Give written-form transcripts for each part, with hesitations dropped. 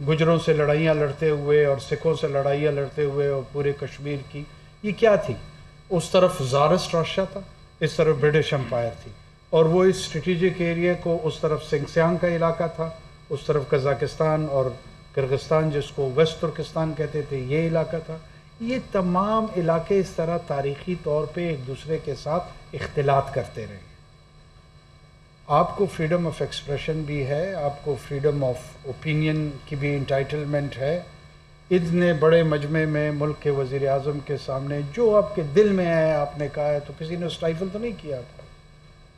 गुजरों से लड़ाइयाँ लड़ते हुए और सिखों से लड़ाइयाँ लड़ते हुए और पूरे कश्मीर की, ये क्या थी? उस तरफ ज़ारस्ट रशिया था, इस तरफ ब्रिटिश एम्पायर थी, और वो इस स्ट्रेटिजिक एरिया को, उस तरफ सिंगसियांग का इलाका था, उस तरफ कज़ाकिस्तान और किर्गिस्तान जिसको वेस्ट तुर्किस्तान कहते थे, ये इलाका था। ये तमाम इलाके इस तरह तारीख़ी तौर पे एक दूसरे के साथ इख्तिलात करते रहे। आपको फ्रीडम ऑफ एक्सप्रेशन भी है, आपको फ्रीडम ऑफ ओपिनियन की भी इंटाइटलमेंट है। इतने बड़े मजमे में मुल्क के वज़ीर आज़म के सामने जो आपके दिल में है आपने कहा है, तो किसी ने स्टाइफल तो नहीं किया था।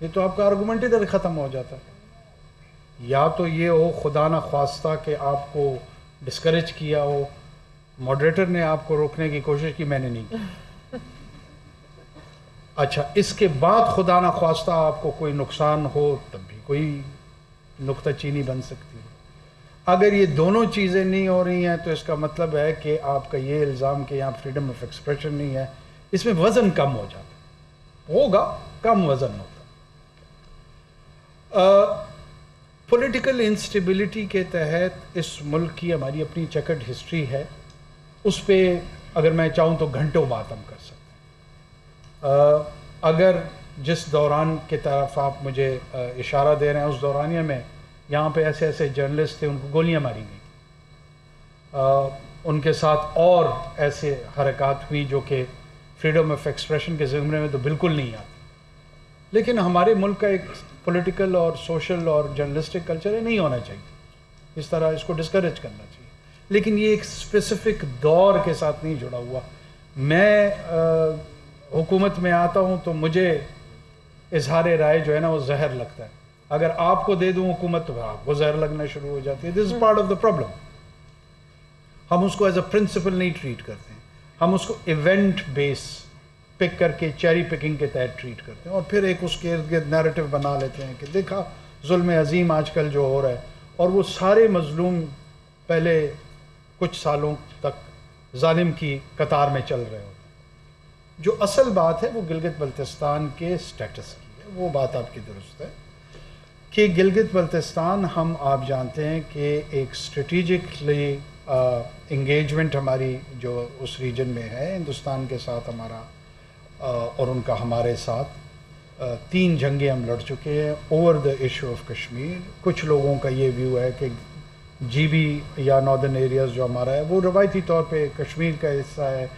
ये तो आपका आर्गूमेंट इधर ख़त्म हो जाता है। या तो ये हो खुदा न ख्वास्ता कि आपको डिस्करेज किया हो, मॉडरेटर ने आपको रोकने की कोशिश की, मैंने नहीं की। अच्छा, इसके बाद खुदा न ख्वास्ता आपको कोई नुकसान हो, तब भी कोई नुक्ता चीनी बन सकती है। अगर ये दोनों चीज़ें नहीं हो रही हैं तो इसका मतलब है कि आपका ये इल्ज़ाम कि यहाँ फ्रीडम ऑफ एक्सप्रेशन नहीं है, इसमें वज़न कम हो जाता होगा, कम वज़न होता। पॉलिटिकल इंस्टेबिलिटी के तहत इस मुल्क की हमारी अपनी चेकर्ड हिस्ट्री है, उस पर अगर मैं चाहूँ तो घंटों बात हम कर सकते हैं। अगर जिस दौरान की तरफ आप मुझे इशारा दे रहे हैं, उस दौरानिया में यहाँ पे ऐसे ऐसे जर्नलिस्ट थे, उनको गोलियाँ मारी गई, उनके साथ और ऐसे हरकत हुई जो कि फ्रीडम ऑफ एक्सप्रेशन के ज़िम्मे में तो बिल्कुल नहीं आती। लेकिन हमारे मुल्क का एक पॉलिटिकल और सोशल और जर्नलिस्टिक कल्चर है, नहीं होना चाहिए, इस तरह इसको डिस्करेज करना चाहिए। लेकिन ये एक स्पेसिफिक दौर के साथ नहीं जुड़ा हुआ। मैं हुकूमत में आता हूँ तो मुझे इजहार राय जो है ना वो जहर लगता है। अगर आपको दे दूँ हुकूमत तो आपको जहर लगना शुरू हो जाती है। This is part of the problem. हम उसको एज अ प्रिंसिपल नहीं ट्रीट करते हैं, हम उसको इवेंट बेस पिक करके चेरी पिकिंग के तहत ट्रीट करते हैं, और फिर एक उसके इर्द गिर्द नैरेटिव बना लेते हैं कि देखा जुल्म अजीम आजकल जो हो रहा है, और वो सारे मजलूम पहले कुछ सालों तक जालिम की कतार में चल रहे होते हैं। जो असल बात है वो गिलगित बल्तिस्तान के स्टेटस की है। वो बात आपकी दुरुस्त है कि गिलगित बल्तिस्तान, हम आप जानते हैं कि एक स्ट्रेटिजिकली इंगेजमेंट हमारी जो उस रीजन में है हिंदुस्तान के साथ हमारा और उनका हमारे साथ 3 जंगें हम लड़ चुके हैं over the issue of Kashmir. कुछ लोगों का ये व्यू है कि जीबी या नॉर्दर्न एरियाज़ जो हमारा है वो रवायती तौर पे कश्मीर का हिस्सा है।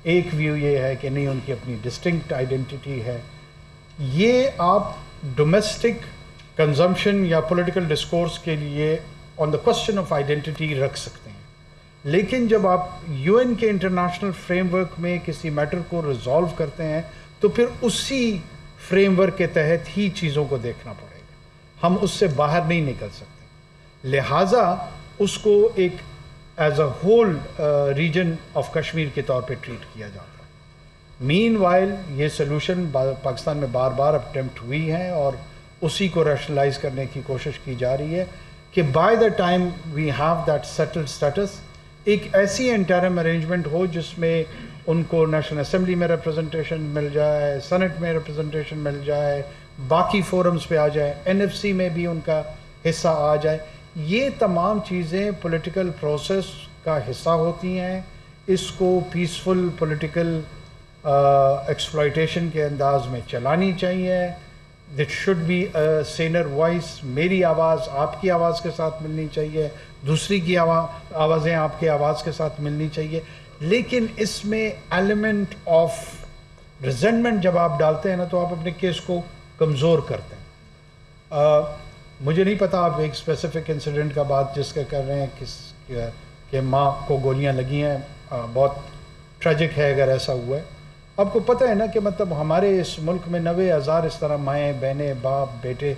एक व्यू ये है कि नहीं, उनकी अपनी डिस्टिंक्ट आइडेंटिटी है। ये आप डोमेस्टिक कंजम्पशन या पॉलिटिकल डिस्कोर्स के लिए on the question of identity रख सकते हैं, लेकिन जब आप यूएन के इंटरनेशनल फ्रेमवर्क में किसी मैटर को रिजॉल्व करते हैं तो फिर उसी फ्रेमवर्क के तहत ही चीज़ों को देखना पड़ेगा, हम उससे बाहर नहीं निकल सकते। लिहाजा उसको एक as a whole region of Kashmir के तौर पे ट्रीट किया जाता है। मीनवाइल ये सोल्यूशन पाकिस्तान में बार बार अटेम्प्ट हुई हैं और उसी को रैशनलाइज करने की कोशिश की जा रही है कि by the time we have that settled status, एक ऐसी इंटरिम अरेंजमेंट हो जिसमें उनको नेशनल असेंबली में रिप्रेजेंटेशन मिल जाए, सेनेट में रिप्रेजेंटेशन मिल जाए, बाकी फोरम्स पे आ जाए, एनएफसी में भी उनका हिस्सा आ जाए। ये तमाम चीज़ें पॉलिटिकल प्रोसेस का हिस्सा होती हैं। इसको पीसफुल पॉलिटिकल एक्सप्लॉयटेशन के अंदाज में चलानी चाहिए। That should be a saner voice. मेरी आवाज़ आपकी आवाज़ के साथ मिलनी चाहिए, दूसरी की आवाज़ें आपकी आवाज़ के साथ मिलनी चाहिए, लेकिन इसमें एलिमेंट ऑफ रिजेंटमेंट जब आप डालते हैं ना तो आप अपने केस को कमज़ोर करते हैं। मुझे नहीं पता आप एक स्पेसिफिक इंसिडेंट का बात जिसका कर रहे हैं कि माँ को गोलियां लगी हैं, बहुत ट्रेजिक है अगर ऐसा हुआ है। आपको पता है ना कि मतलब हमारे इस मुल्क में 90,000 इस तरह माएँ बहनें बाप बेटे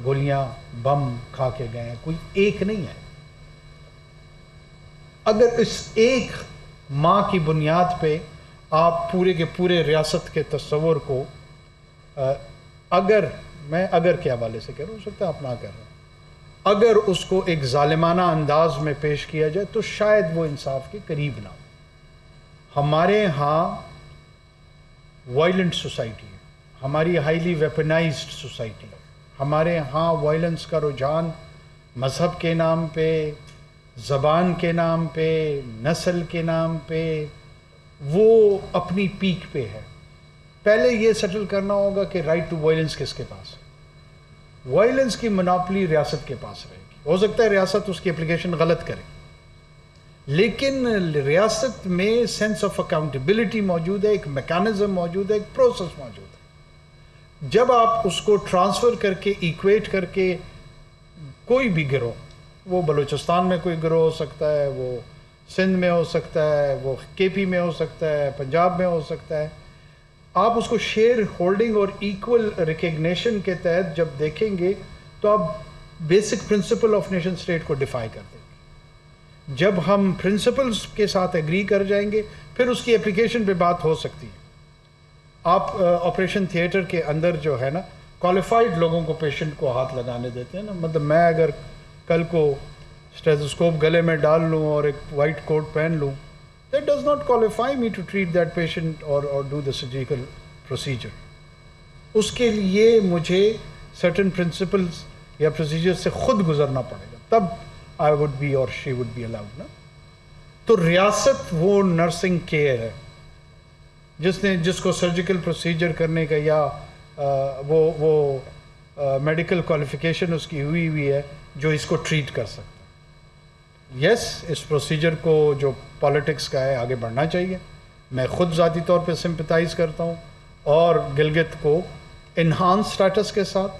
गोलियां बम खा के गए हैं, कोई एक नहीं है। अगर इस एक माँ की बुनियाद पे आप पूरे के पूरे रियासत के तस्वुर को अगर के हवाले से कह रहा हूँ, हो सकता है आप ना कर रहे हो, अगर उसको एक जालिमाना अंदाज में पेश किया जाए तो शायद वो इंसाफ के करीब ना हो। हमारे यहाँ वायलेंट सोसाइटी है, हमारी हाईली वेपनाइज्ड सोसाइटी है, हमारे यहाँ वायलेंस का रुझान मज़हब के नाम पे, زبان کے نام پہ، نسل کے نام پہ، وہ اپنی پیک پہ ہے. پہلے یہ سیٹل کرنا ہوگا کہ رائٹ ٹو وائلنس کس کے پاس ہے. وائلنس کی مناپلی ریاست کے پاس رہے گی. ہو سکتا ہے ریاست اس کی اپلیکیشن غلط کرے، لیکن ریاست میں سینس آف اکاؤنٹیبلٹی موجود ہے، ایک میکانزم موجود ہے، ایک پروسیس موجود ہے. جب آپ اس کو ٹرانسفر کر کے ایکویٹ کر کے کوئی بھی گروہ، وہ بلوچستان میں کوئی گروہ ہو سکتا ہے، وہ سندھ میں ہو سکتا ہے، وہ کے پی میں ہو سکتا ہے، پنجاب میں ہو سکتا ہے، آپ اس کو شیئر ہولڈنگ اور ایکول ریکگنیشن کے تحت جب دیکھیں گے تو آپ basic principle of nation state کو ڈیفائی کر دیں گے. جب ہم پرنسپلز کے ساتھ ایگری کر جائیں گے پھر اس کی اپلیکیشن پہ بات ہو سکتی ہے. آپ آپریشن تھیٹر کے اندر جو ہے نا کوالیفائڈ لوگوں کو پیشنٹ کو ہاتھ لگانے دیتے ہیں نا. مطلب میں اگر کل کو اسٹیتھوسکوپ گلے میں ڈال لوں اور ایک وائٹ کوٹ پہن لوں، that does not qualify me to treat that patient or do the surgical procedure. اس کے لیے مجھے certain principles یا procedures سے خود گزرنا پڑے گا، تب I would be or she would be allowed نا. تو ریاست وہ نرسنگ کیئر ہے جس کو سرجیکل پروسیجر کرنے کا یا وہ میڈیکل کوالیفیکیشن اس کی ہوئی ہے جو اس کو ٹریٹ کر سکتا ہے. یس، اس پروسیجر کو جو پالیٹکس کا ہے آگے بڑھنا چاہیے. میں خود ذاتی طور پہ سمپتائز کرتا ہوں، اور گلگت کو انہانس سٹیٹس کے ساتھ،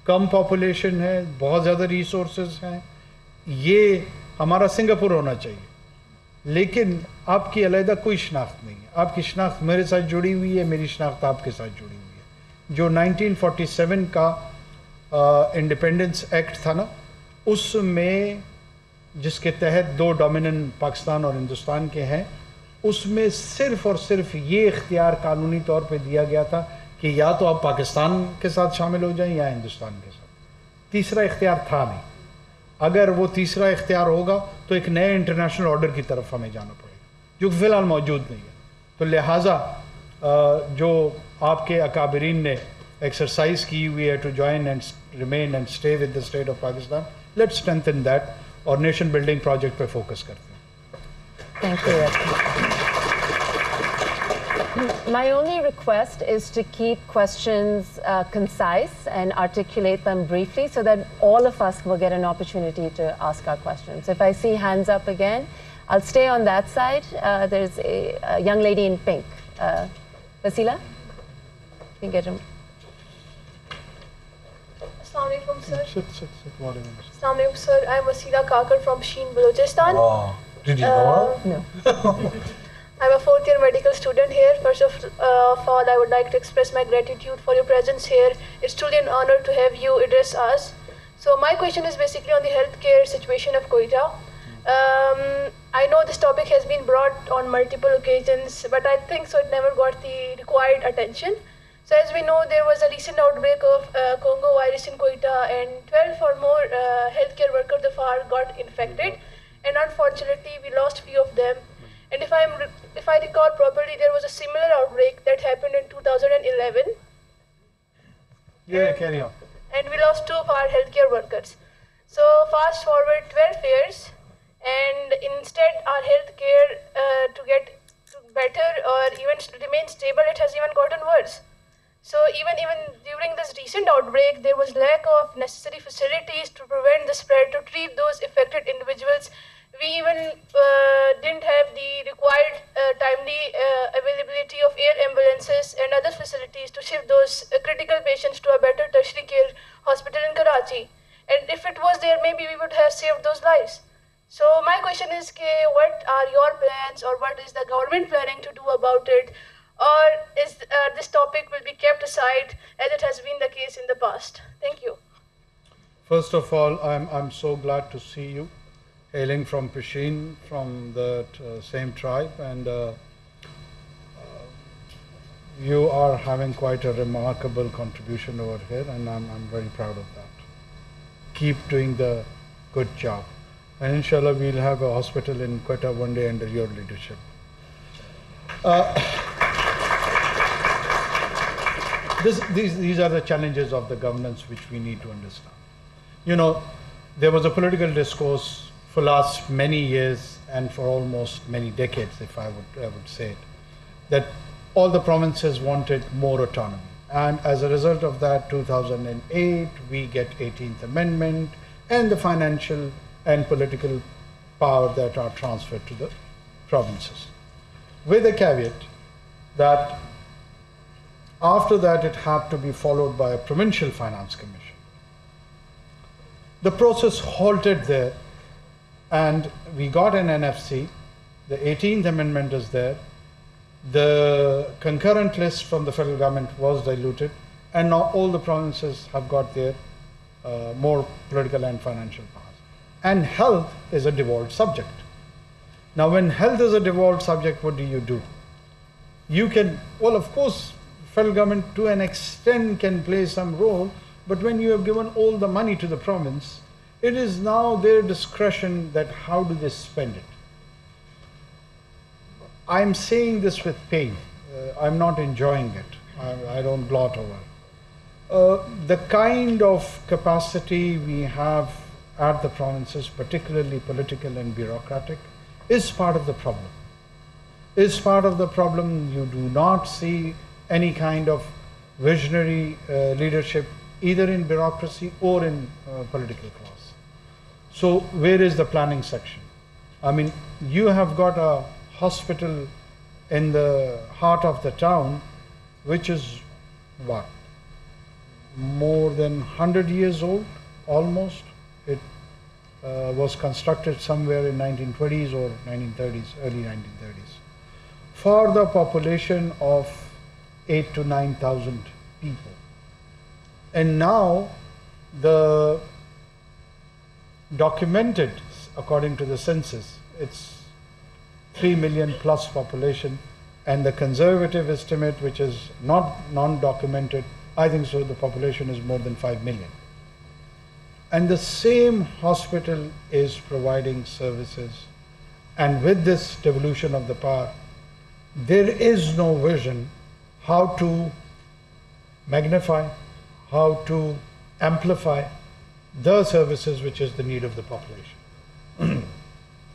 کم پاپولیشن ہے، بہت زیادہ ریسورسز ہیں، یہ ہمارا سنگاپور ہونا چاہیے. لیکن آپ کی علیحدہ کوئی شناخت نہیں ہے. آپ کی شناخت میرے ساتھ جڑی ہوئی ہے، میری شناخت آپ کے ساتھ جڑی ہوئی ہے. جو 1947 کا انڈیپینڈنس ایکٹ تھا نا، اس میں جس کے تحت دو ڈومیننٹ پاکستان اور ہندوستان کے ہیں، اس میں صرف اور صرف یہ اختیار قانونی طور پہ دیا گیا تھا کہ یا تو آپ پاکستان کے ساتھ شامل ہو جائیں یا ہندوستان کے ساتھ. تیسرا اختیار تھا نہیں. اگر وہ تیسرا اختیار ہوگا تو ایک نئے انٹرنیشنل آرڈر کی طرف ہمیں جانا پڑے گا جو فی الحال موجود نہیں ہے. تو لہٰذا جو آپ کے اکابرین نے ایکسرسائز کی ہوئی ہے to join and remain and stay with the state of Pakistan, let's strengthen that اور نیشن بلڈنگ پروجیکٹ پہ فوکس کرتے ہیں. Thank you. My only request is to keep questions concise and articulate them briefly so that all of us will get an opportunity to ask our questions. If I see hands up again, I'll stay on that side. There's a young lady in pink. Vasila? You can get him. Assalamu alaikum, sir. Sit. Assalamu alaikum, sir. I'm Wasila Kakar from Sheen, Balochistan. Oh, did you know her? No. I'm a fourth-year medical student here. First of all, I would like to express my gratitude for your presence here. It's truly an honor to have you address us. So my question is basically on the healthcare situation of Quetta. I know this topic has been brought on multiple occasions, but I think so it never got the required attention. So as we know, there was a recent outbreak of Congo virus in Quetta, and 12 or more healthcare workers of ours got infected, and unfortunately we lost few of them. And if I recall properly, there was a similar outbreak that happened in 2011. Yeah, carry on. And we lost 2 of our healthcare workers. So fast forward 12 years, and instead our healthcare to get better or even remain stable, it has even gotten worse. So even during this recent outbreak, there was lack of necessary facilities to prevent the spread, to treat those affected individuals. We even didn't have the required timely availability of air ambulances and other facilities to shift those critical patients to a better tertiary care hospital in Karachi. And if it was there, maybe we would have saved those lives. So my question is, what are your plans, or what is the government planning to do about it? Or is this topic will be kept aside as it has been the case in the past? Thank you. First of all, I'm so glad to see you, hailing from Pasheen, from the same tribe, and you are having quite a remarkable contribution over here, and I'm very proud of that. Keep doing the good job, and inshallah we'll have a hospital in Quetta one day under your leadership. These are the challenges of the governance which we need to understand. You know, there was a political discourse for last many years and for almost many decades, if I would say it, that all the provinces wanted more autonomy. And as a result of that, 2008, we get 18th Amendment and the financial and political power that are transferred to the provinces. With a caveat that after that it had to be followed by a provincial finance commission. The process halted there, and we got an NFC. The 18th Amendment is there. The concurrent list from the federal government was diluted, and now all the provinces have got their more political and financial powers. And health is a devolved subject. Now, when health is a devolved subject, what do? You can, well, of course, federal government to an extent can play some role, but when you have given all the money to the province, it is now their discretion that how do they spend it. I'm saying this with pain. I'm not enjoying it. I don't gloat over. The kind of capacity we have at the provinces, particularly political and bureaucratic, is part of the problem. Is part of the problem. You do not see any kind of visionary leadership either in bureaucracy or in political class. So where is the planning section? I mean, you have got a hospital in the heart of the town, which is what? More than 100 years old, almost. It was constructed somewhere in 1920s or 1930s, early 1930s. For the population of 8,000 to 9,000 people. And now the documented, according to the census, it's 3 million plus population, and the conservative estimate, which is not non-documented, I think so the population is more than 5 million. And the same hospital is providing services, and with this devolution of the power, there is no vision how to magnify, how to amplify the services which is the need of the population.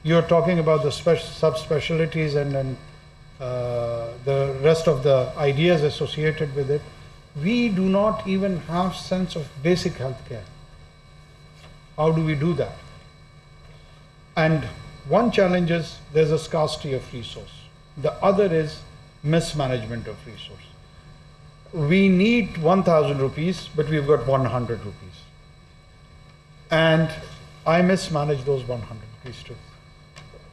You're talking about the subspecialties and the rest of the ideas associated with it. We do not even have sense of basic health care. How do we do that? And one challenge is there's a scarcity of resource. The other is mismanagement of resource. We need 1,000 rupees, but we've got 100 rupees. And I mismanage those 100 rupees too.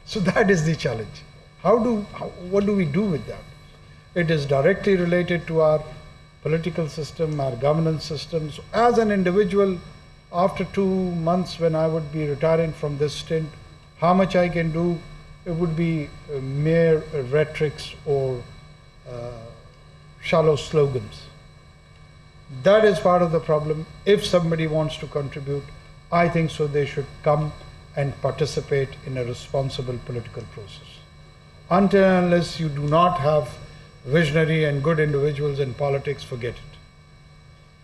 So that is the challenge. What do we do with that? It is directly related to our political system, our governance system. So as an individual, after 2 months when I would be retiring from this stint, how much I can do, it would be mere rhetorics or shallow slogans. That is part of the problem. If somebody wants to contribute, I think so they should come and participate in a responsible political process. Until and unless you do not have visionary and good individuals in politics, forget it.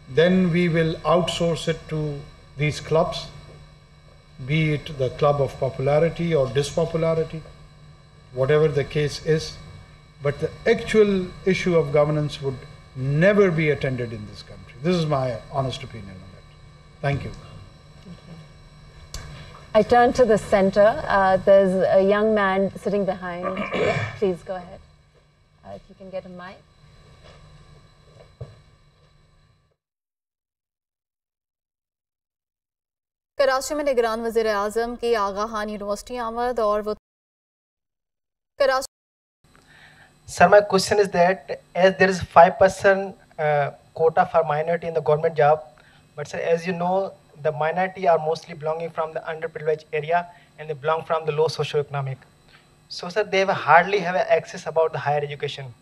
Then we will outsource it to these clubs, be it the club of popularity or dispopularity, whatever the case is. But the actual issue of governance would never be attended in this country. This is my honest opinion on that. Thank you. I turn to the center. There's a young man sitting behind. Please go ahead. If you can get a mic. Karachi में निगरान वज़ीर आज़म की आगा Khan university आमद और वो Karachi. Sir, my question is that as there is 5% quota for minority in the government job, but sir, as you know, the minority are mostly belonging from the underprivileged area and they belong from the low socio-economic. So sir, they hardly have access about the higher education.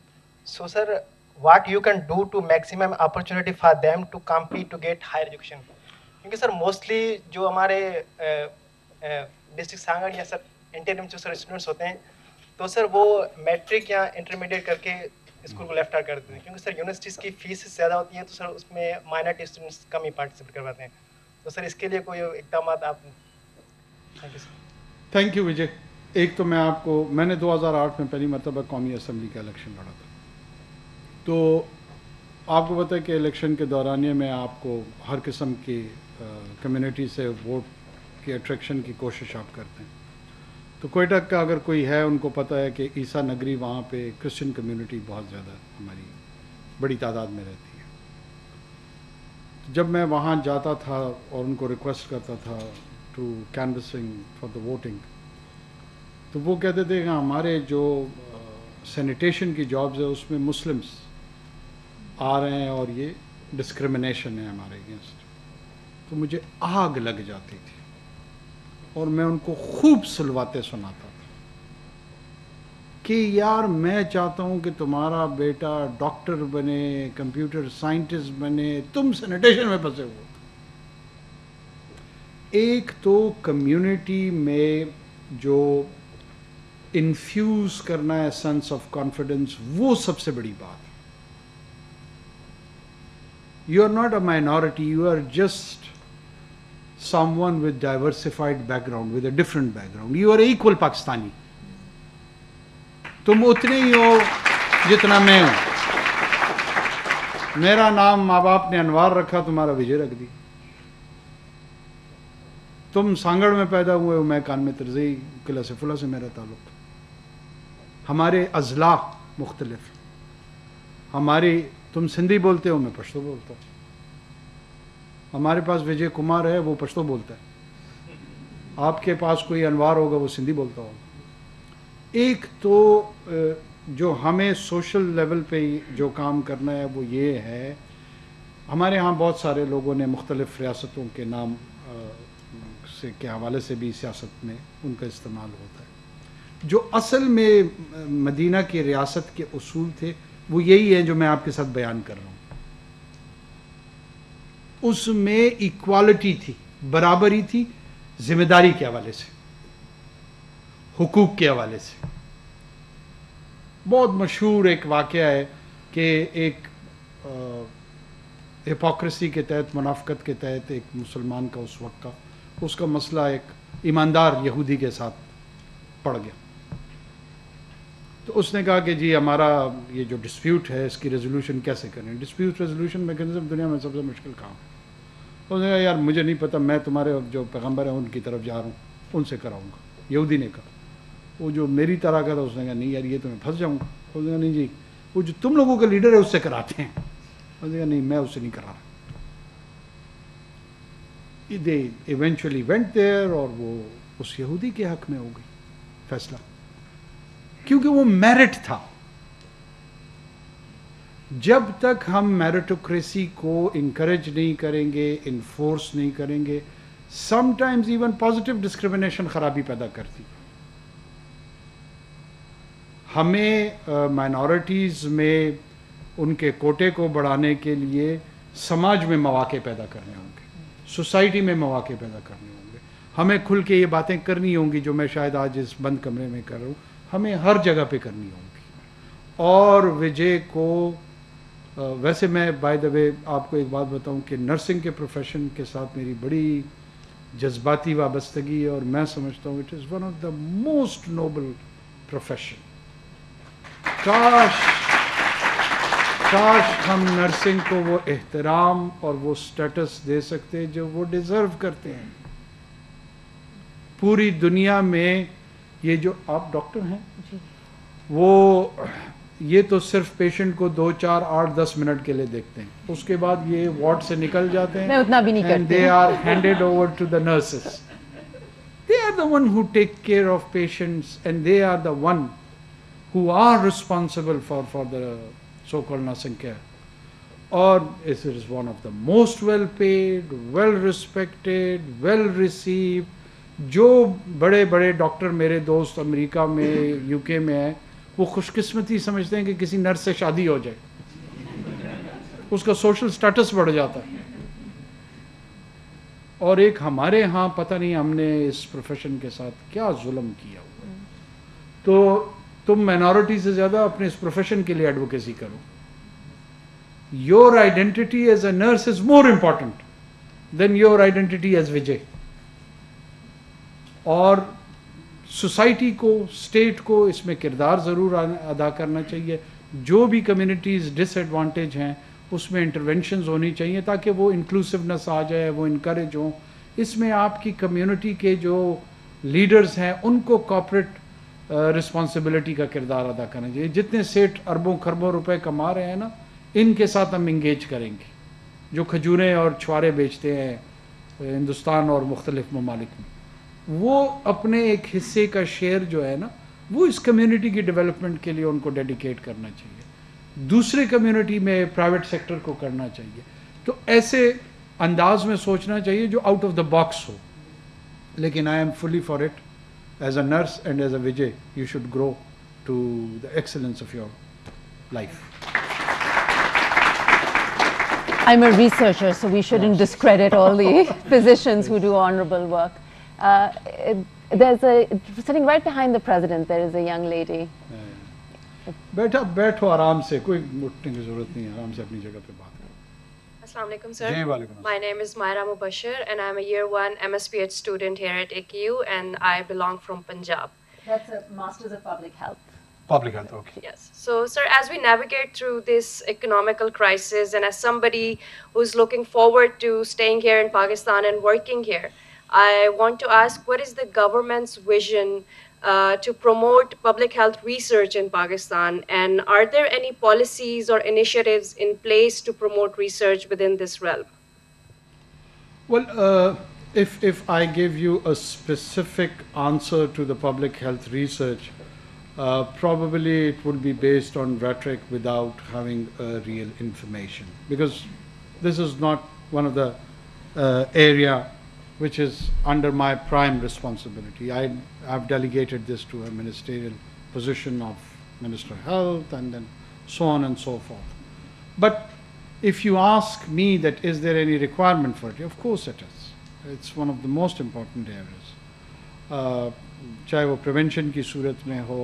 So sir, what you can do to maximum opportunity for them to compete to get higher education? क्योंकि sir mostly जो हमारे district Sanghar या sir intermediate जो sir students होते हैं तो sir वो matric या इंटरमीडिएट करके स्कूल को लेफ्ट आउट कर देते हैं क्योंकि सर यूनिवर्सिटीज़ की फीस ज़्यादा होती है तो सर उसमें माइनॉरिटी स्टूडेंट्स कम ही पार्टिसिपेट करवाते हैं तो सर इसके लिए कोई इकदाम आप. Thank you sir. Thank you Vijay. ایک تو میں نے 2008 میں پہلی مرتبہ قومی اسمبلی کا الیکشن لڑا تھا. تو آپ کو پتہ ہے کہ الیکشن کے دورانیے میں آپ کو ہر قسم کی کمیونٹی سے ووٹ کی اٹریکشن کی کوشش آپ کرتے ہیں. تو کوئٹہ کا اگر کوئی ہے ان کو پتہ ہے کہ عیسیٰ نگری وہاں پہ کرسچن کمیونٹی بہت زیادہ ہماری بڑی تعداد میں رہتی ہے. جب میں وہاں جاتا تھا اور ان کو ریکویسٹ کرتا تھا ٹو کینوسنگ فار دا ووٹنگ، تو وہ کہتے تھے کہ ہمارے جو سینیٹیشن کی جابز ہے اس میں مسلمس آ رہے ہیں اور یہ ڈسکرمنیشن ہے ہمارے اگینسٹ. تو مجھے آگ لگ جاتی تھی اور میں ان کو خوب سلواتے سناتا تھا کہ یار میں چاہتا ہوں کہ تمہارا بیٹا ڈاکٹر بنے، کمپیوٹر سائنٹسٹ بنے، تم سینیٹیشن میں پھنسے ہوئے. ایک تو کمیونٹی میں جو انفیوز کرنا ہے سینس آف کانفیڈنس، وہ سب سے بڑی بات ہے. You are not a minority, you are just someone with diversified background, with a different background. You are equal Pakistani. تم اتنے ہی ہو جتنا میں ہوں. میرا نام ماں باپ نے انوار رکھا، تمہارا وجے رکھ دی. تم سانگڑ میں پیدا ہوئے ہو، میں کان میں ترزئی، قلعہ سیف اللہ سے میرا تعلق. ہمارے اضلاع مختلف. تم سندھی بولتے ہو، میں پشتو بولتا ہوں. ہمارے پاس وجے کمار ہے، وہ پشتو بولتا ہے. آپ کے پاس کوئی انوار ہوگا، وہ سندھی بولتا ہوگا. ایک تو جو ہمیں سوشل لیول پہ جو کام کرنا ہے وہ یہ ہے، ہمارے ہاں بہت سارے لوگوں نے مختلف ریاستوں کے نام کے حوالے سے بھی سیاست میں ان کا استعمال ہوتا ہے. جو اصل میں مدینہ کی ریاست کے اصول تھے وہ یہی ہیں جو میں آپ کے ساتھ بیان کر رہا ہوں. اس میں ایکوالٹی تھی، برابری تھی، ذمہ داری کے حوالے سے، حقوق کے حوالے سے. بہت مشہور ایک واقعہ ہے کہ ایک ہپوکریسی کے تحت، منافقت کے تحت ایک مسلمان کا اس کا مسئلہ ایک ایماندار یہودی کے ساتھ پڑ گیا. تو اس نے کہا کہ جی ہمارا یہ جو ڈسپیوٹ ہے اس کی ریزولوشن کیسے کریں. ڈسپیوٹ ریزولوشن میکینزم دنیا میں سب سے مشکل کام ہے. تو اس نے کہا یار مجھے نہیں پتہ، میں تمہارے جو پیغمبر ہیں ان کی طرف جا رہا ہوں، ان سے کراؤں گا. یہودی نے کہا. وہ جو میری طرح کا تھا اس نے کہا نہیں یار یہ تو میں پھنس جاؤں گا. اس نے کہا نہیں جی وہ جو تم لوگوں کا لیڈر ہے اس سے کراتے ہیں. اس نے کہا نہیں میں اس سے نہیں کرا رہا. They eventually went there اور وہ اس یہودی کے حق میں ہو گئی فیصلہ، کیونکہ وہ میرٹ تھا. جب تک ہم میرٹوکریسی کو انکریج نہیں کریں گے، انفورس نہیں کریں گے، some times even positive discrimination خرابی پیدا کرتی. ہمیں مائنورٹیز میں ان کے کوٹے کو بڑھانے کے لیے سماج میں مواقع پیدا کرنے ہوں گے، سوسائٹی میں مواقع پیدا کرنے ہوں گے. ہمیں کھل کے یہ باتیں کرنی ہوں گی جو میں شاید آج اس بند کمرے میں کر رہا ہوں، ہمیں ہر جگہ پہ کرنی ہوں گی. اور وجے کو ویسے میں بائی دا وے آپ کو ایک بات بتاؤں کہ نرسنگ کے پروفیشن کے ساتھ میری بڑی جذباتی وابستگی ہے، اور میں سمجھتا ہوں it is one of the most noble profession. کاش ہم نرسنگ کو وہ احترام اور وہ سٹیٹس دے سکتے جو وہ ڈیزرو کرتے ہیں. پوری دنیا میں یہ جو آپ ڈاکٹر ہیں وہ یہ تو صرف پیشنٹ کو 2, 4, 8, 10 منٹ کے لیے دیکھتے ہیں، اس کے بعد یہ وارڈ سے نکل جاتے ہیں. میں اتنا بھی نہیں کرتی. They are handed over to the nurses. They are the one who take care of patients and they are the one who are responsible for the so-called nursing care. اور it is one of the most well paid, well respected, well received. جو بڑے بڑے doctor میرے دوست امریکہ میں، you کے میں ہیں، وہ خوش قسمتی سمجھتے ہیں کہ کسی نرس سے شادی ہو جائے، اس کا سوشل سٹیٹس بڑھ جاتا ہے. اور ایک ہمارے ہاں پتہ نہیں ہم نے اس پروفیشن کے ساتھ کیا ظلم کیا ہوا. تو تم مائنورٹی سے زیادہ اپنے اس پروفیشن کے لیے ایڈوکیسی کرو. Your identity as a nurse is more important than your identity as Vijay. اور सोसाइटी को, स्टेट को इसमें किरदार ज़रूर अदा करना चाहिए। जो भी कम्युनिटीज़ डिसएडवांटेज हैं उसमें इंटरवेंशंस होनी चाहिए ताकि वो इंक्लूसिवनेस आ जाए, वो इनकरेज हो। इसमें आपकी कम्युनिटी के जो लीडर्स हैं उनको कॉर्पोरेट रिस्पॉन्सिबिलिटी का किरदार अदा करना चाहिए। जितने सेठ अरबों खरबों रुपए कमा रहे हैं ना, इनके साथ हम इंगेज करेंगे। जो खजूरें और छुआरे बेचते हैं हिंदुस्तान और मुख्तलिफ ममालिक में, वो अपने एक हिस्से का शेयर जो है ना, वो इस कम्युनिटी की डेवलपमेंट के लिए उनको डेडिकेट करना चाहिए। दूसरे कम्युनिटी में प्राइवेट सेक्टर को करना चाहिए। तो ऐसे अंदाज में सोचना चाहिए जो आउट ऑफ द बॉक्स हो। लेकिन I am fully for it. As a nurse and as a Vijay, you should grow to the excellence of your life. I'm a researcher, so we shouldn't discredit all the physicians who do honorable work. Sitting right behind the president, there is a young lady. बैठो आराम से, कोई उठने की जरूरत नहीं है, आराम से अपनी जगह पे बात करो। Assalamu alaikum, sir. My name is Myra Mubashir and I'm a year 1 MSPH student here at IKU and I belong from Punjab. That's a Masters of Public Health. Public health, okay. Yes. So, sir, as we navigate through this economical crisis and as somebody who's looking forward to staying here in Pakistan and working here, I want to ask, what is the government's vision to promote public health research in Pakistan? And are there any policies or initiatives in place to promote research within this realm? Well, if I give you a specific answer to the public health research, probably it would be based on rhetoric without having real information, because this is not one of the area which is under my prime responsibility. I have delegated this to a ministerial position of Minister of Health and then so on and so forth. But if you ask me that is there any requirement for it, of course it is. It's one of the most important areas. चाहे वो prevention की सूरत में हो,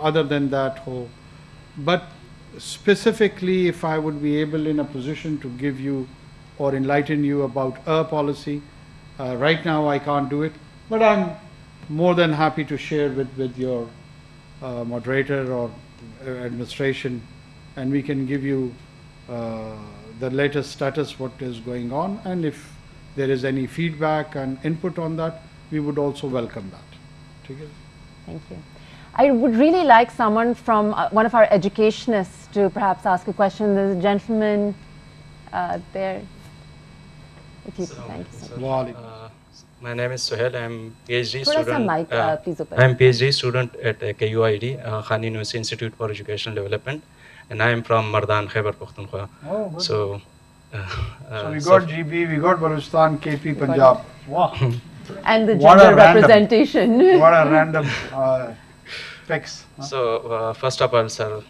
other than that हो, but specifically if I would be able in a position to give you or enlighten you about a policy, right now I can't do it, but I'm more than happy to share with your moderator or administration, and we can give you the latest status, what is going on, and if there is any feedback and input on that, we would also welcome that. Thank you. I would really like someone from one of our educationists to perhaps ask a question. There's a gentleman there. If you could, thank you so much. My name is Sohail. I'm PhD Thoda student. Mic, please open. I'm PhD student at KUID, Khan University Institute for Educational Development, and I am from Mardan, Khyber Pakhtunkhwa. Oh, good. So we got GB, we got Balochistan, KP, Punjab. Wow. And the gender representation. What a random fix. So first of all, sir,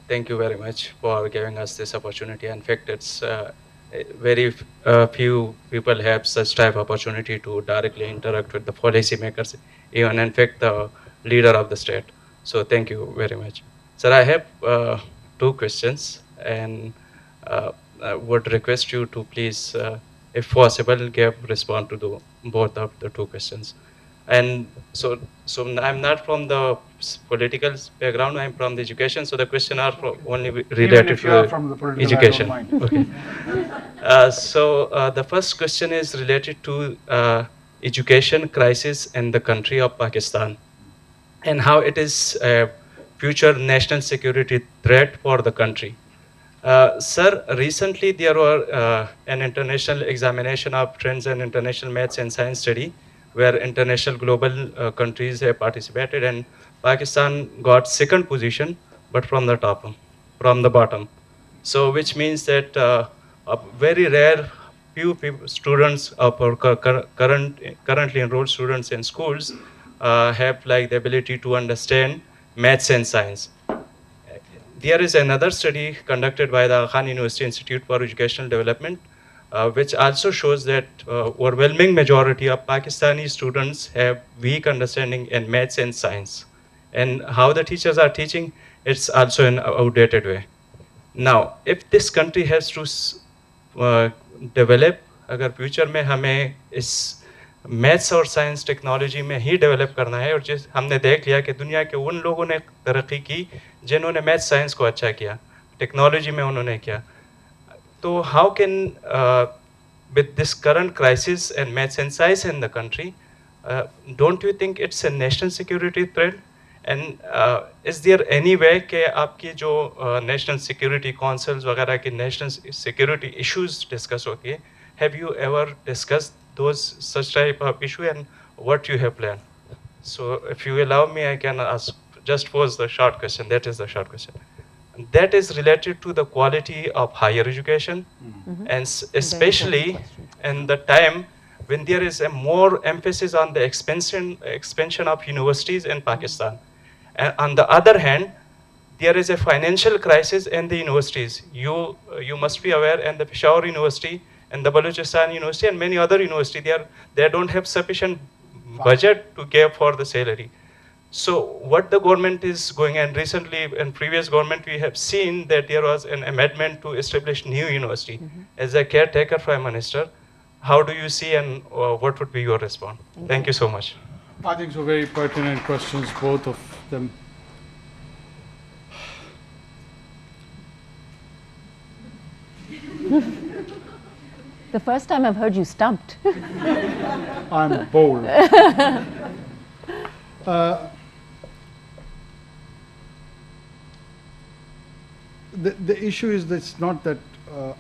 thank you very much for giving us this opportunity. In fact, it's very few people have such type of opportunity to directly interact with the policy makers, even in fact the leader of the state. So thank you very much. Sir, I have 2 questions, and I would request you to please, if possible, respond to both of the 2 questions. And so I'm not from the political background, I'm from the education, so the question are only related to from the education. Okay. So the first question is related to education crisis in the country of Pakistan, and how it is a future national security threat for the country. Sir, recently there were an international examination of trends in international maths and science study, where international global countries have participated, and Pakistan got 2nd position, but from the bottom. So which means that a very rare few students or currently enrolled students in schools have like the ability to understand maths and science. There is another study conducted by the Khan University Institute for Educational Development, which also shows that overwhelming majority of Pakistani students have weak understanding in maths and science. And how the teachers are teaching, it's also in an outdated way. Now, if this country has to develop, agar future mein hame is maths और science technology में ही develop करना है, और जिस हमने देख लिया कि दुनिया के उन लोगों ने तरक्की की जिन्होंने मैथ्स साइंस को अच्छा किया, टेक्नोलॉजी में उन्होंने किया. तो how can with this current crisis and maths and science in the country, don't you think it's a national security threat? And is there any way कि आपकी जो national security councils वगैरह की national security issues discuss होती है, have you ever discussed those such type of issue and what you have planned? So if you allow me, I can ask, just pose the short question. That is the short question. That is related to the quality of higher education, and especially in the time when there is a more emphasis on the expansion of universities in Pakistan. And on the other hand, there is a financial crisis in the universities. You must be aware, and the Peshawar University and the Balochistan University and many other universities, they don't have sufficient budget to give for the salary. So what the government is going, and recently in previous government we have seen that there was an amendment to establish new university. As a caretaker prime minister, how do you see, and what would be your response? Thank you so much. I think so. Very pertinent questions, both of them. The first time I've heard you stumped. I'm bold. The issue is that it's not that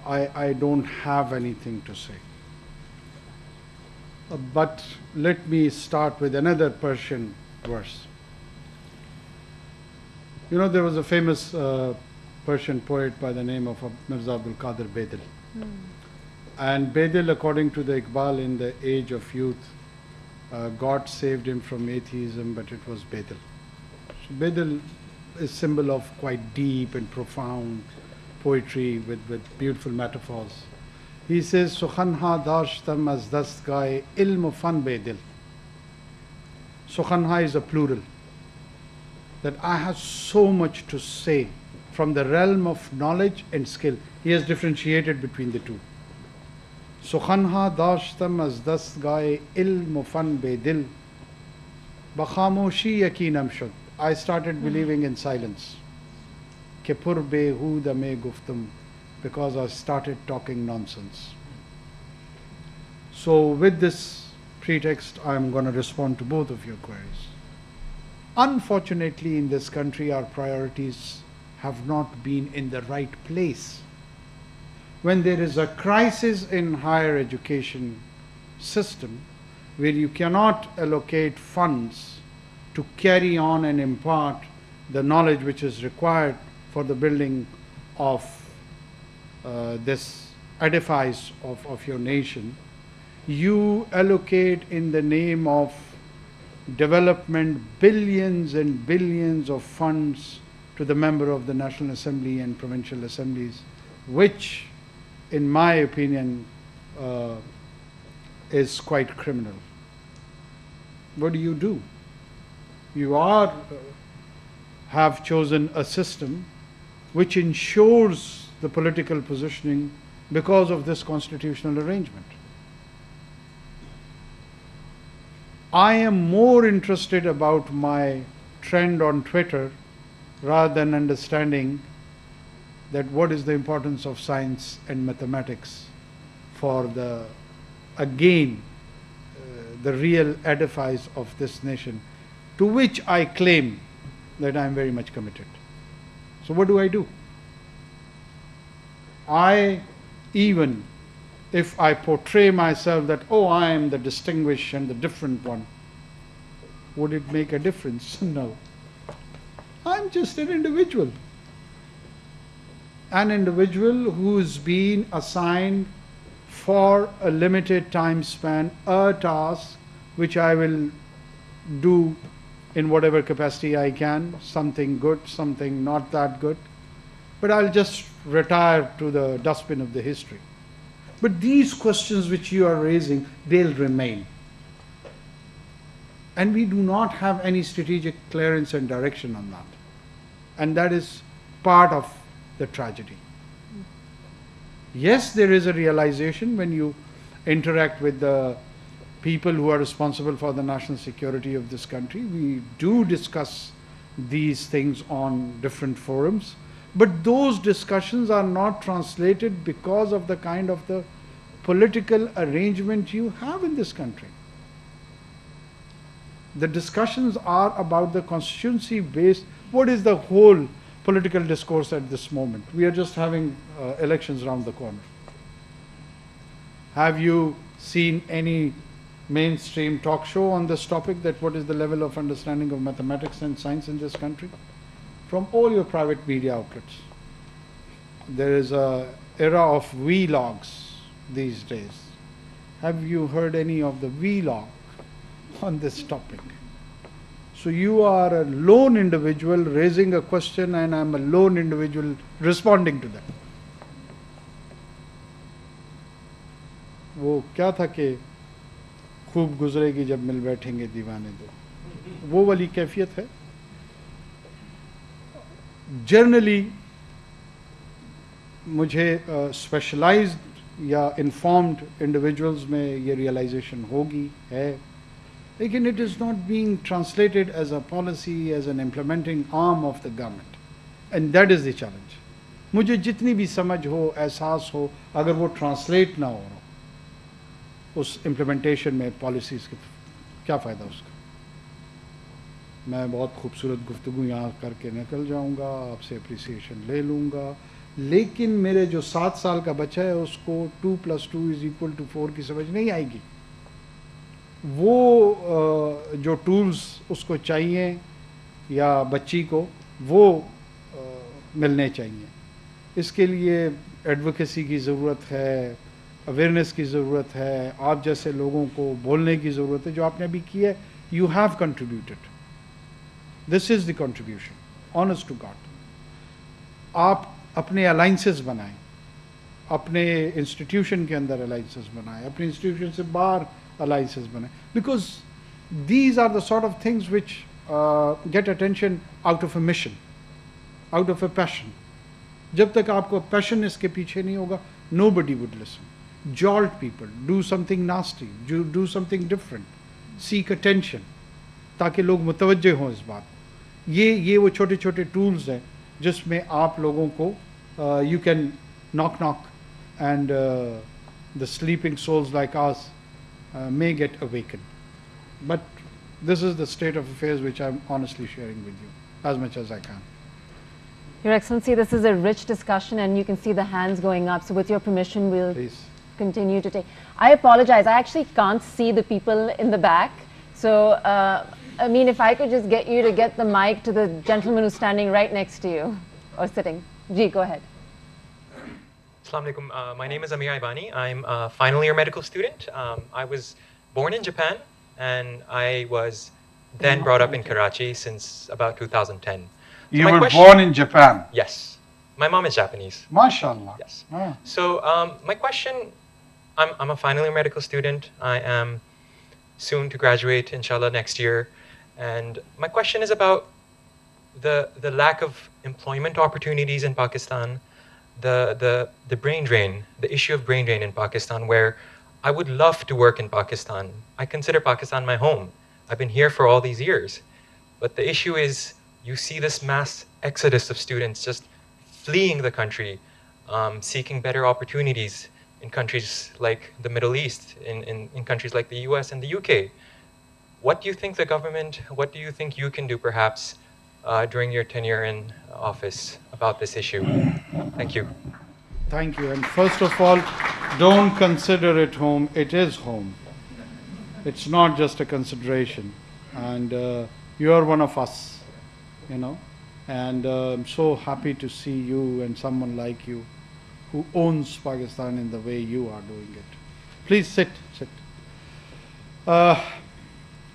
I don't have anything to say. But let me start with another Persian verse. You know, there was a famous Persian poet by the name of Mirza Abdul Qadir Bedil. And Bedil, according to the Iqbal, in the age of youth, God saved him from atheism, but it was Bedil. So Bedil is symbol of quite deep and profound poetry with beautiful metaphors. He says, Sukhanha dashtam az dastgai ilm fan bedil. Sukhanha is a plural. That I have so much to say from the realm of knowledge and skill. He has differentiated between the two. Sukhanha dashtam az dastgai ilm fan bedil. Bakhamoshi yakinam shud. I started believing in silence. Ke pur behuda me guftum, because I started talking nonsense. So with this pretext, I'm going to respond to both of your queries. Unfortunately, in this country, our priorities have not been in the right place. When there is a crisis in higher education system, where you cannot allocate funds to carry on and impart the knowledge which is required for the building of this edifice of your nation, you allocate in the name of development billions and billions of funds to the member of the National Assembly and provincial assemblies, which in my opinion is quite criminal. What do? You have chosen a system which ensures the political positioning because of this constitutional arrangement. I am more interested about my trend on Twitter rather than understanding that what is the importance of science and mathematics for the real edifice of this nation, to which I claim that I am very much committed. So what do? Even if I portray myself that, oh, I am the distinguished and the different one, would it make a difference? No. I'm just an individual. An individual who's been assigned for a limited time span a task which I will do in whatever capacity I can, something good, something not that good, but I'll just retire to the dustbin of the history. But these questions which you are raising, they'll remain. And we do not have any strategic clearance and direction on that. And that is part of the tragedy. Yes, there is a realization when you interact with the people who are responsible for the national security of this country. We do discuss these things on different forums, but those discussions are not translated because of the kind of the political arrangement you have in this country. The discussions are about the constituency based. What is the whole political discourse at this moment? We are just having elections around the corner. Have you seen any mainstream talk show on this topic, that what is the level of understanding of mathematics and science in this country? From all your private media outlets. There is a era of vlogs these days. Have you heard any of the vlog on this topic? So you are a lone individual raising a question, and I'm a lone individual responding to that. वो क्या था कि खूब गुजरेगी जब मिल बैठेंगे दीवाने दो, वो वाली कैफियत है. जनरली मुझे स्पेशलाइज्ड या इन्फॉर्म्ड इंडिविजुअल्स में ये रियलाइजेशन होगी है, लेकिन it is not being translated as a policy, as an implementing arm of the government, and that is the challenge. मुझे जितनी भी समझ हो, एहसास हो, अगर वो ट्रांसलेट ना हो उस इम्प्लीमेंटेशन में पॉलिसीज़ के, क्या फ़ायदा उसका. मैं बहुत खूबसूरत गुफ्तगू यहाँ करके निकल जाऊँगा, आपसे अप्रिसिएशन ले लूँगा, लेकिन मेरे जो 7 साल का बच्चा है उसको 2 + 2 = 4 की समझ नहीं आएगी. वो जो टूल्स उसको चाहिए या बच्ची को वो मिलने चाहिए. इसके लिए एडवोकेसी की ज़रूरत है, अवेयरनेस की ज़रूरत है, आप जैसे लोगों को बोलने की ज़रूरत है. जो आपने अभी की है, you have contributed. This is the contribution, honest to God. आप अपने अलाइंसेस बनाएं, अपने इंस्टीट्यूशन के अंदर अलाइंसेस बनाएं, अपने इंस्टीट्यूशन से बाहर alliances बनाएं, because these are the sort of things which get attention out of a mission, out of a passion. जब तक आपको passion इसके पीछे नहीं होगा, nobody would listen. Jolt people, do something nasty, do something different, seek attention, ताकि लोग मुतवज्जे हों इस बात. ये वो छोटे छोटे tools हैं जिसमें आप लोगों को you can knock and the sleeping souls like us may get awakened. But this is the state of affairs which I'm honestly sharing with you as much as I can. Your Excellency, this is a rich discussion and you can see the hands going up. So with your permission, we'll continue to take. I apologize, I actually can't see the people in the back. So, I mean, if I could just get you to get the mic to the gentleman who's standing right next to you or sitting. Ji, go ahead. Assalamu alaikum. My name is Amir Ibani. I'm a final year medical student. I was born in Japan and I was then brought up in Karachi since about 2010. So you were born in Japan? Yes. My mom is Japanese. MashaAllah. Yes. So my question, I'm a final year medical student. I am soon to graduate, inshallah, next year. And my question is about the lack of employment opportunities in Pakistan, the brain drain, the issue of brain drain in Pakistan, where I would love to work in Pakistan. I consider Pakistan my home. I've been here for all these years. But the issue is you see this mass exodus of students just fleeing the country, seeking better opportunities in countries like the Middle East, in countries like the US and the UK. What do you think the government, what do you think you can do perhaps during your tenure in office about this issue? Thank you. Thank you. And first of all, don't consider it home. It is home. It's not just a consideration. And you are one of us, you know. And I'm so happy to see you and someone like you who owns Pakistan in the way you are doing it. Please sit.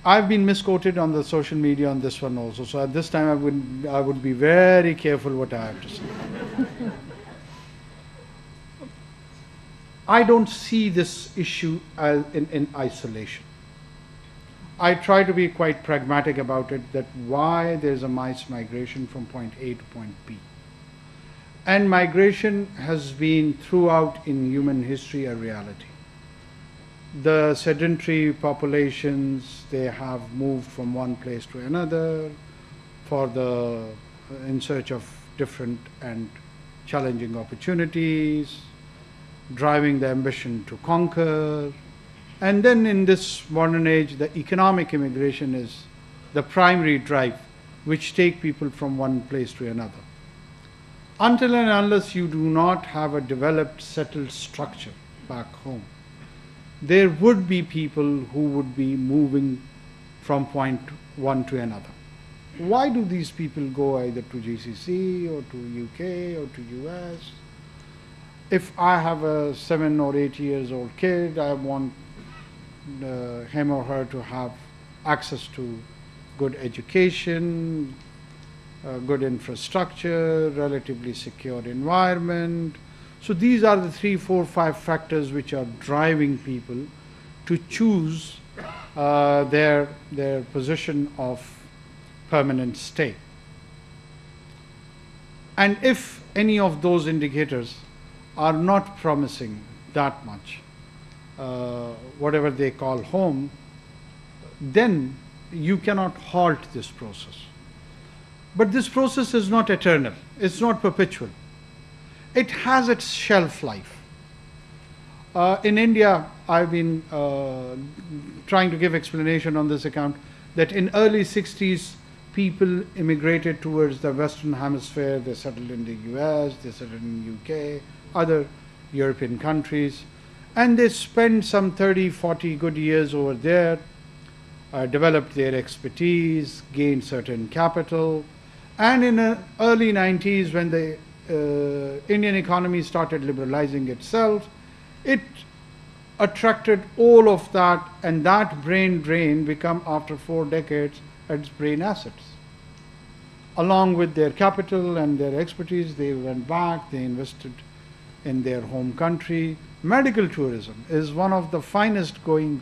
I've been misquoted on the social media on this one also. So at this time I would be very careful what I have to say. I don't see this issue as in isolation. I try to be quite pragmatic about it, that why there's a mass migration from point A to point B. And migration has been throughout in human history a reality. The sedentary populations, they have moved from one place to another in search of different and challenging opportunities, driving the ambition to conquer. And then in this modern age, the economic immigration is the primary drive which take people from one place to another. Until and unless you do not have a developed, settled structure back home, there would be people who would be moving from point one to another. Why do these people go either to GCC or to UK or to US? If I have a 7 or 8 years old kid, I want him or her to have access to good education, good infrastructure, relatively secure environment. So these are the 3, 4, 5 factors which are driving people to choose their position of permanent stay. And if any of those indicators are not promising that much, whatever they call home, then you cannot halt this process. But this process is not eternal, it's not perpetual. It has its shelf life. In India, I've been trying to give explanation on this account that in early 60s, people immigrated towards the Western Hemisphere. They settled in the US, they settled in UK, other European countries, and they spent some 30, 40 good years over there, developed their expertise, gained certain capital, and in the early 90s, when the Indian economy started liberalizing itself, it attracted all of that, and that brain drain became, after 4 decades, its brain assets. Along with their capital and their expertise, they went back, they invested in their home country. Medical tourism is one of the finest going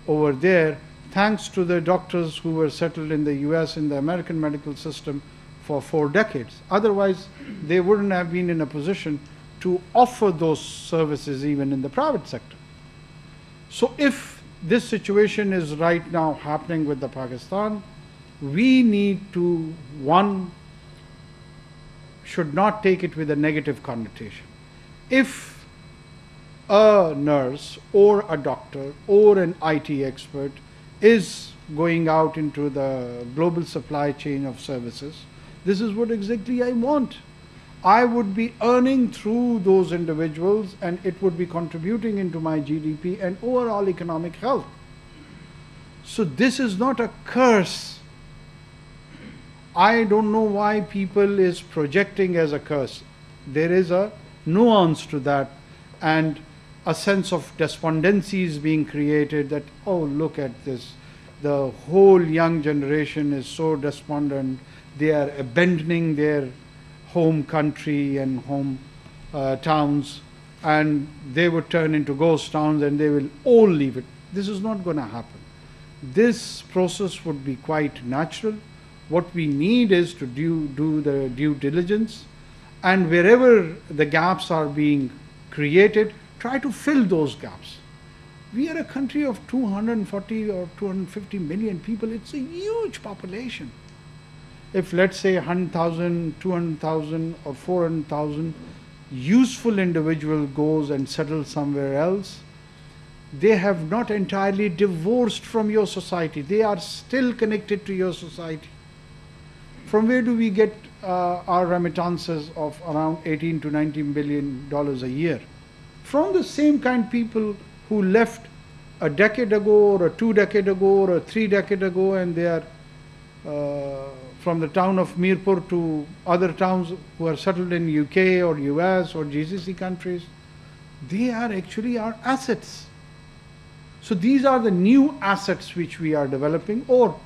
over there, thanks to the doctors who were settled in the US in the American medical system for 4 decades. Otherwise, they wouldn't have been in a position to offer those services even in the private sector. So if this situation is right now happening with the Pakistan, we need to, one, should not take it with a negative connotation. If a nurse or a doctor or an IT expert is going out into the global supply chain of services, this is what exactly I want. I would be earning through those individuals, and it would be contributing into my GDP and overall economic health. So this is not a curse. I don't know why people is projecting as a curse. There is a nuance to that, and a sense of despondency is being created that, oh, look at this. The whole young generation is so despondent. They are abandoning their home country and home towns, and they would turn into ghost towns and they will all leave it. This is not going to happen. This process would be quite natural. What we need is to do the due diligence, and wherever the gaps are being created, try to fill those gaps. We are a country of 240 or 250 million people. It's a huge population. If, let's say, 100,000, 200,000 or 400,000 useful individual goes and settles somewhere else, they have not entirely divorced from your society. They are still connected to your society. From where do we get our remittances of around 18 to 19 billion dollars a year? From the same kind people who left a decade ago or 2 decades ago or 3 decades ago, and they are from the town of Mirpur to other towns who are settled in UK or US or GCC countries. They are actually our assets. So these are the new assets which we are developing, or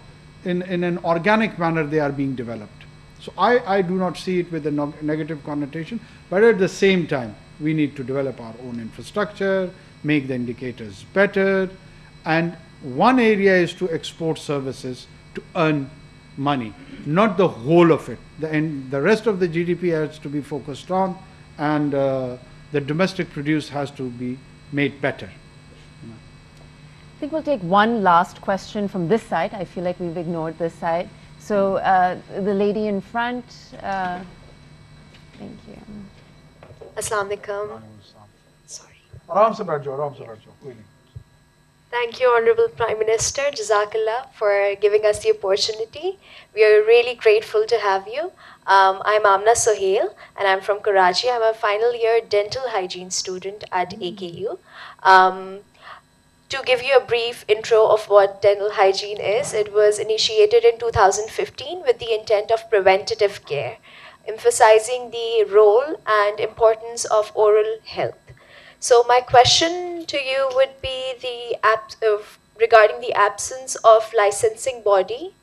in an organic manner they are being developed. So I do not see it with a negative connotation, but at the same time we need to develop our own infrastructure, make the indicators better, and one area is to export services to earn money, not the whole of it. The rest of the GDP has to be focused on, and the domestic produce has to be made better. think we'll take one last question from this side. I feel like we've ignored this side. So the lady in front, thank you. Assalamu alaikum. Sorry. आराम से बैठ जाओ, कोई नहीं. Thank you, Honorable Prime Minister, Jazakallah, for giving us the opportunity. We are really grateful to have you. I'm Amna Sohail, and I'm from Karachi. I'm a final year dental hygiene student at AKU. To give you a brief intro of what dental hygiene is, it was initiated in 2015 with the intent of preventative care, emphasizing the role and importance of oral health. So my question to you would be regarding the absence of licensing body